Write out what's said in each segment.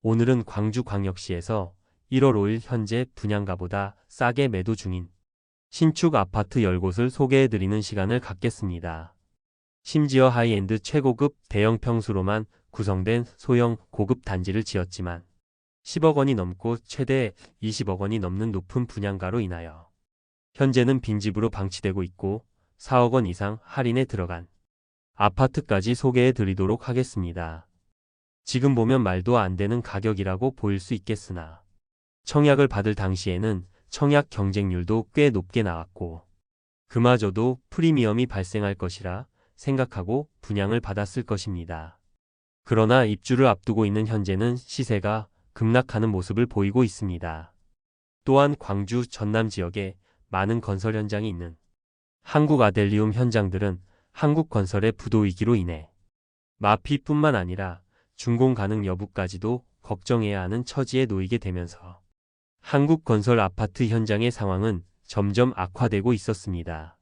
오늘은 광주광역시에서 1월 5일 현재 분양가보다 싸게 매도 중인 신축 아파트 10곳을 소개해드리는 시간을 갖겠습니다. 심지어 하이엔드 최고급 대형 평수로만 구성된 소형 고급 단지를 지었지만 10억 원이 넘고 최대 20억 원이 넘는 높은 분양가로 인하여 현재는 빈집으로 방치되고 있고 4억 원 이상 할인에 들어간 아파트까지 소개해드리도록 하겠습니다. 지금 보면 말도 안 되는 가격이라고 보일 수 있겠으나 청약을 받을 당시에는 청약 경쟁률도 꽤 높게 나왔고 그마저도 프리미엄이 발생할 것이라 생각하고 분양을 받았을 것입니다. 그러나 입주를 앞두고 있는 현재는 시세가 급락하는 모습을 보이고 있습니다. 또한 광주 전남 지역에 많은 건설 현장이 있는 한국아델리움 현장들은 한국건설의 부도위기로 인해 마피뿐만 아니라 준공 가능 여부까지도 걱정해야 하는 처지에 놓이게 되면서 한국건설 아파트 현장의 상황은 점점 악화되고 있었습니다.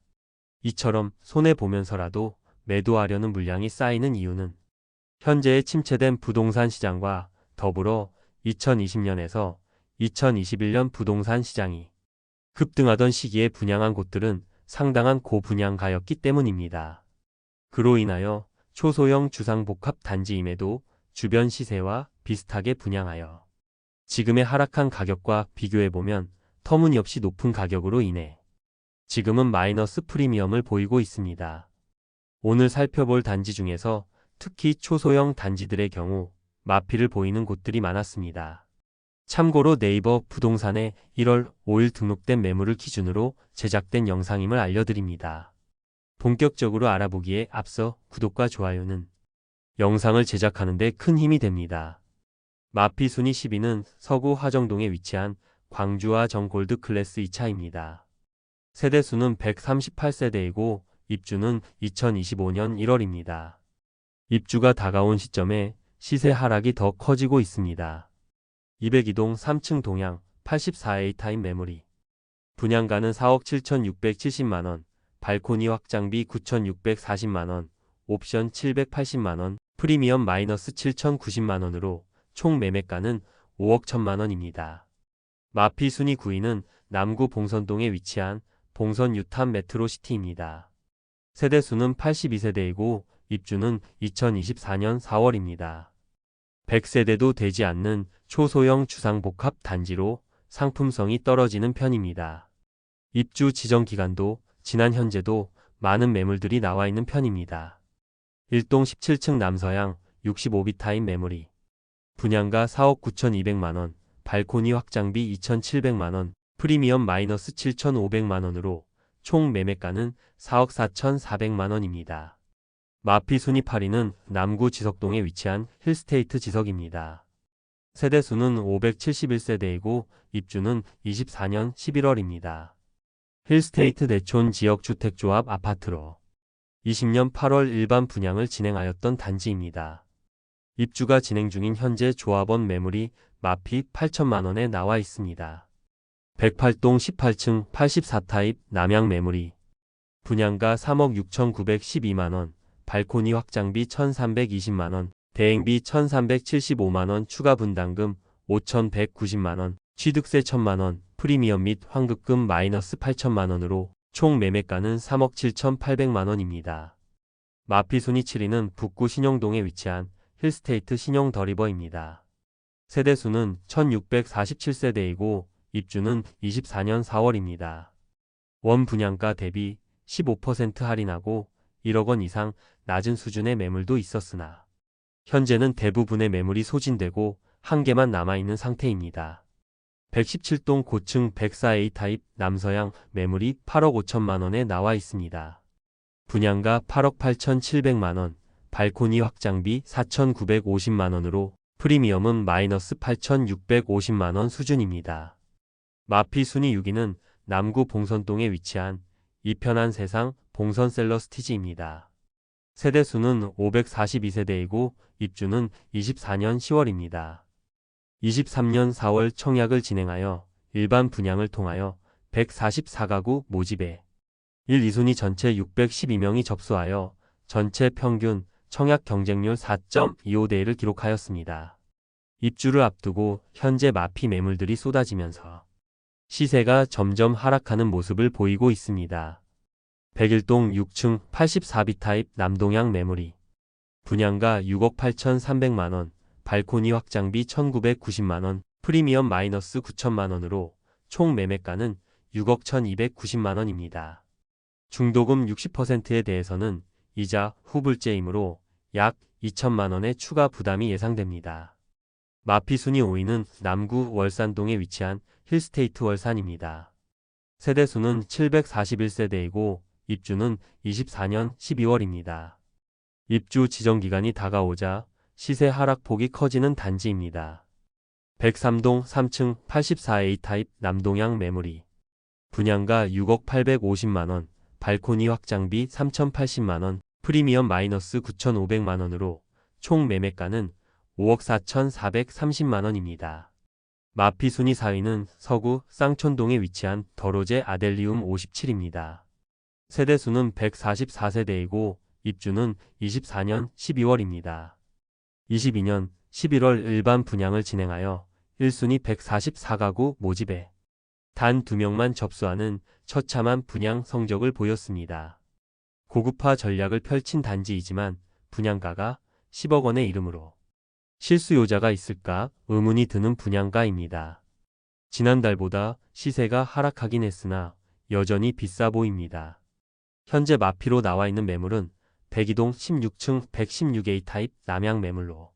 이처럼 손해보면서라도 매도하려는 물량이 쌓이는 이유는 현재의 침체된 부동산 시장과 더불어 2020년에서 2021년 부동산 시장이 급등하던 시기에 분양한 곳들은 상당한 고분양가였기 때문입니다. 그로 인하여 초소형 주상복합 단지임에도 주변 시세와 비슷하게 분양하여 지금의 하락한 가격과 비교해보면 터무니없이 높은 가격으로 인해 지금은 마이너스 프리미엄을 보이고 있습니다. 오늘 살펴볼 단지 중에서 특히 초소형 단지들의 경우 마피를 보이는 곳들이 많았습니다. 참고로 네이버 부동산에 1월 5일 등록된 매물을 기준으로 제작된 영상임을 알려드립니다. 본격적으로 알아보기에 앞서 구독과 좋아요는 영상을 제작하는 데 큰 힘이 됩니다. 마피 순위 10위는 서구 화정동에 위치한 광주와 정골드 클래스 2차입니다. 세대수는 138세대이고 입주는 2025년 1월입니다. 입주가 다가온 시점에 시세 하락이 더 커지고 있습니다. 202동 3층 동향 84A 타임 매물이 분양가는 4억 7,670만원, 발코니 확장비 9,640만원, 옵션 780만원, 프리미엄 마이너스 7,090만원으로 총 매매가는 5억 1천만원입니다. 마피 순위 9위는 남구 봉선동에 위치한 봉선 유탄 메트로시티입니다. 세대수는 82세대이고 입주는 2024년 4월입니다. 100세대도 되지 않는 초소형 주상복합 단지로 상품성이 떨어지는 편입니다. 입주 지정 기간도 지난 현재도 많은 매물들이 나와 있는 편입니다. 1동 17층 남서향 65비 타임 매물이 분양가 4억 9,200만원, 발코니 확장비 2,700만원, 프리미엄 마이너스 7,500만원으로 총 매매가는 4억 4,400만원입니다. 마피 순위 8위는 남구 지석동에 위치한 힐스테이트 지석입니다. 세대수는 571세대이고 입주는 24년 11월입니다. 힐스테이트 내촌 지역 주택조합 아파트로 20년 8월 일반 분양을 진행하였던 단지입니다. 입주가 진행 중인 현재 조합원 매물이 마피 8천만원에 나와 있습니다. 108동 18층 84타입 남양 매물이 분양가 3억 6,912만원, 발코니 확장비 1,320만원, 대행비 1,375만원, 추가 분담금 5,190만원, 취득세 1,000만원, 프리미엄 및 환급금 마이너스 8천만원으로 총 매매가는 3억 7,800만원입니다. 마피 순위 7위는 북구 신용동에 위치한 힐스테이트 신용 더리버입니다. 세대수는 1647세대이고 입주는 24년 4월입니다. 원 분양가 대비 15% 할인하고 1억 원 이상 낮은 수준의 매물도 있었으나 현재는 대부분의 매물이 소진되고 한 개만 남아있는 상태입니다. 117동 고층 104A 타입 남서향 매물이 8억 5천만원에 나와 있습니다. 분양가 8억 8,700만원, 발코니 확장비 4,950만원으로 프리미엄은 마이너스 8,650만원 수준입니다. 마피 순위 6위는 남구 봉선동에 위치한 이편한 세상 봉선 셀러스티지입니다. 세대수는 542세대이고 입주는 24년 10월입니다. 23년 4월 청약을 진행하여 일반 분양을 통하여 144가구 모집에 1, 2순위 전체 612명이 접수하여 전체 평균 청약 경쟁률 4.25대 1을 기록하였습니다. 입주를 앞두고 현재 마피 매물들이 쏟아지면서 시세가 점점 하락하는 모습을 보이고 있습니다. 백일동 6층 84B 타입 남동향 매물이 분양가 6억 8,300만원, 발코니 확장비 1,990만원, 프리미엄 마이너스 9천만원으로 총 매매가는 6억 1,290만원입니다. 중도금 60%에 대해서는 이자, 후불제이므로 약 2천만원의 추가 부담이 예상됩니다. 마피 순위 5위는 남구 월산동에 위치한 힐스테이트 월산입니다. 세대수는 741세대이고 입주는 24년 12월입니다. 입주 지정기간이 다가오자 시세 하락폭이 커지는 단지입니다. 103동 3층 84A 타입 남동향 매물이 분양가 6억 850만원, 발코니 확장비 3,080만원, 프리미엄 마이너스 9,500만원으로 총 매매가는 5억 4,430만원입니다. 마피 순위 4위는 서구 쌍촌동에 위치한 더로제 아델리움 57입니다. 세대수는 144세대이고 입주는 24년 12월입니다. 22년 11월 일반 분양을 진행하여 1순위 144가구 모집에 단 2명만 접수하는 처참한 분양 성적을 보였습니다. 고급화 전략을 펼친 단지이지만 분양가가 10억 원에 이르므로 실수요자가 있을까 의문이 드는 분양가입니다. 지난달보다 시세가 하락하긴 했으나 여전히 비싸 보입니다. 현재 마피로 나와 있는 매물은 백이동 16층 116A 타입 남향 매물로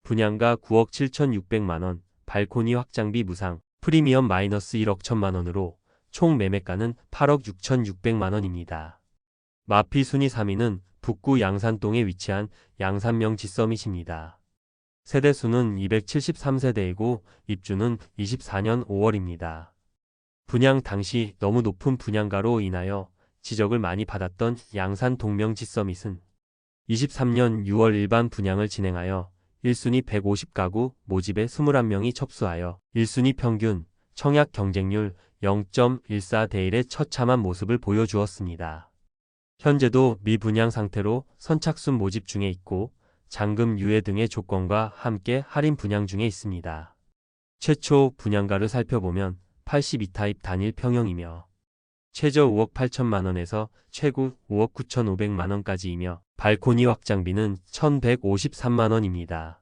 분양가 9억 7,600만원, 발코니 확장비 무상, 프리미엄 마이너스 1억 1천만원으로 총 매매가는 8억 6,600만원입니다. 마피 순위 3위는 북구 양산동에 위치한 양산명 지서밋입니다. 세대수는 273세대이고 입주는 24년 5월입니다. 분양 당시 너무 높은 분양가로 인하여 지적을 많이 받았던 양산 동명 지서밋은 23년 6월 일반 분양을 진행하여 1순위 150가구 모집에 21명이 접수하여 1순위 평균 청약 경쟁률 0.14대 1의 처참한 모습을 보여주었습니다. 현재도 미분양 상태로 선착순 모집 중에 있고 잔금 유예 등의 조건과 함께 할인 분양 중에 있습니다. 최초 분양가를 살펴보면 82타입 단일 평형이며 최저 5억 8천만원에서 최고 5억 9,500만원까지이며 발코니 확장비는 1,153만원입니다.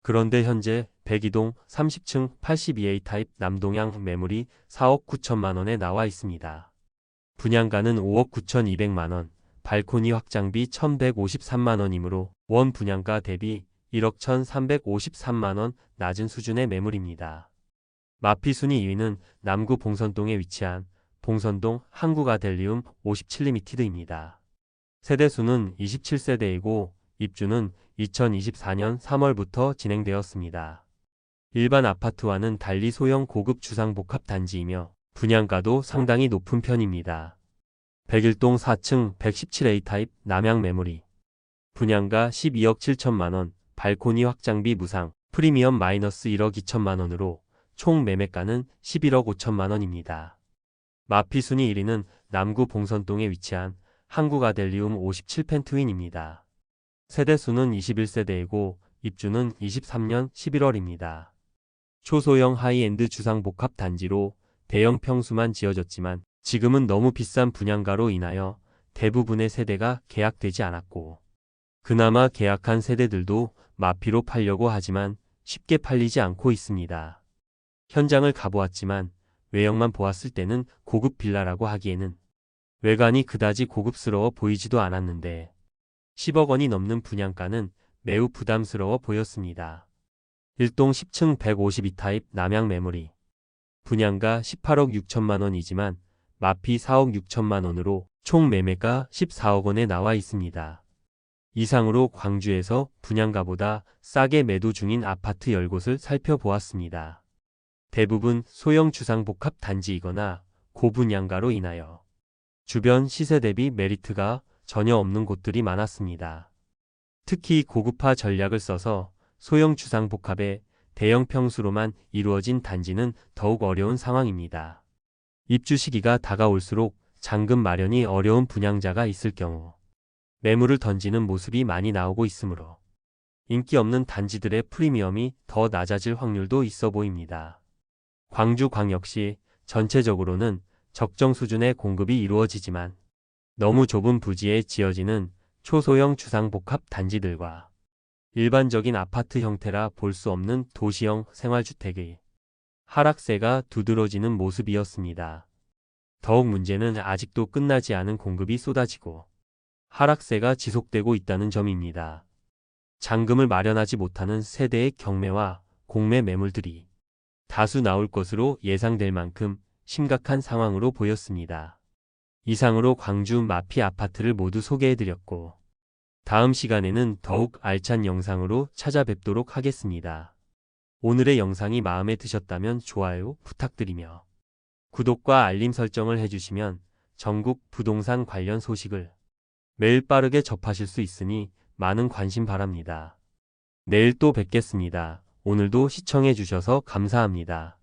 그런데 현재 백이동 30층 82A 타입 남동향 매물이 4억 9천만원에 나와 있습니다. 분양가는 5억 9,200만원, 발코니 확장비 1,153만원이므로 원 분양가 대비 1억 1,353만원 낮은 수준의 매물입니다. 마피 순위 2위는 남구 봉선동에 위치한 봉선동 한국아델리움 57리미티드입니다. 세대수는 27세대이고 입주는 2024년 3월부터 진행되었습니다. 일반 아파트와는 달리 소형 고급 주상복합 단지이며 분양가도 상당히 높은 편입니다. 백일동 4층 117A 타입 남향 매물이 분양가 12억 7천만원, 발코니 확장비 무상, 프리미엄 마이너스 1억 2천만원으로 총 매매가는 11억 5천만원입니다. 마피 순위 1위는 남구 봉선동에 위치한 한국아델리움 57펜트윈입니다. 세대수는 21세대이고 입주는 23년 11월입니다. 초소형 하이엔드 주상복합 단지로 대형 평수만 지어졌지만 지금은 너무 비싼 분양가로 인하여 대부분의 세대가 계약되지 않았고 그나마 계약한 세대들도 마피로 팔려고 하지만 쉽게 팔리지 않고 있습니다. 현장을 가보았지만 외형만 보았을 때는 고급 빌라라고 하기에는 외관이 그다지 고급스러워 보이지도 않았는데 10억 원이 넘는 분양가는 매우 부담스러워 보였습니다. 1동 10층 152타입 남향 매물이 분양가 18억 6천만 원이지만 마피 4억 6천만 원으로 총 매매가 14억 원에 나와 있습니다. 이상으로 광주에서 분양가보다 싸게 매도 중인 아파트 10곳을 살펴보았습니다. 대부분 소형 주상복합 단지이거나 고분양가로 인하여 주변 시세 대비 메리트가 전혀 없는 곳들이 많았습니다. 특히 고급화 전략을 써서 소형 주상복합의 대형 평수로만 이루어진 단지는 더욱 어려운 상황입니다. 입주 시기가 다가올수록 잔금 마련이 어려운 분양자가 있을 경우 매물을 던지는 모습이 많이 나오고 있으므로 인기 없는 단지들의 프리미엄이 더 낮아질 확률도 있어 보입니다. 광주광역시 전체적으로는 적정 수준의 공급이 이루어지지만 너무 좁은 부지에 지어지는 초소형 주상복합 단지들과 일반적인 아파트 형태라 볼 수 없는 도시형 생활주택의 하락세가 두드러지는 모습이었습니다. 더욱 문제는 아직도 끝나지 않은 공급이 쏟아지고 하락세가 지속되고 있다는 점입니다. 잔금을 마련하지 못하는 세대의 경매와 공매 매물들이 다수 나올 것으로 예상될 만큼 심각한 상황으로 보였습니다. 이상으로 광주 마피 아파트를 모두 소개해드렸고 다음 시간에는 더욱 알찬 영상으로 찾아뵙도록 하겠습니다. 오늘의 영상이 마음에 드셨다면 좋아요 부탁드리며 구독과 알림 설정을 해주시면 전국 부동산 관련 소식을 매일 빠르게 접하실 수 있으니 많은 관심 바랍니다. 내일 또 뵙겠습니다. 오늘도 시청해 주셔서 감사합니다.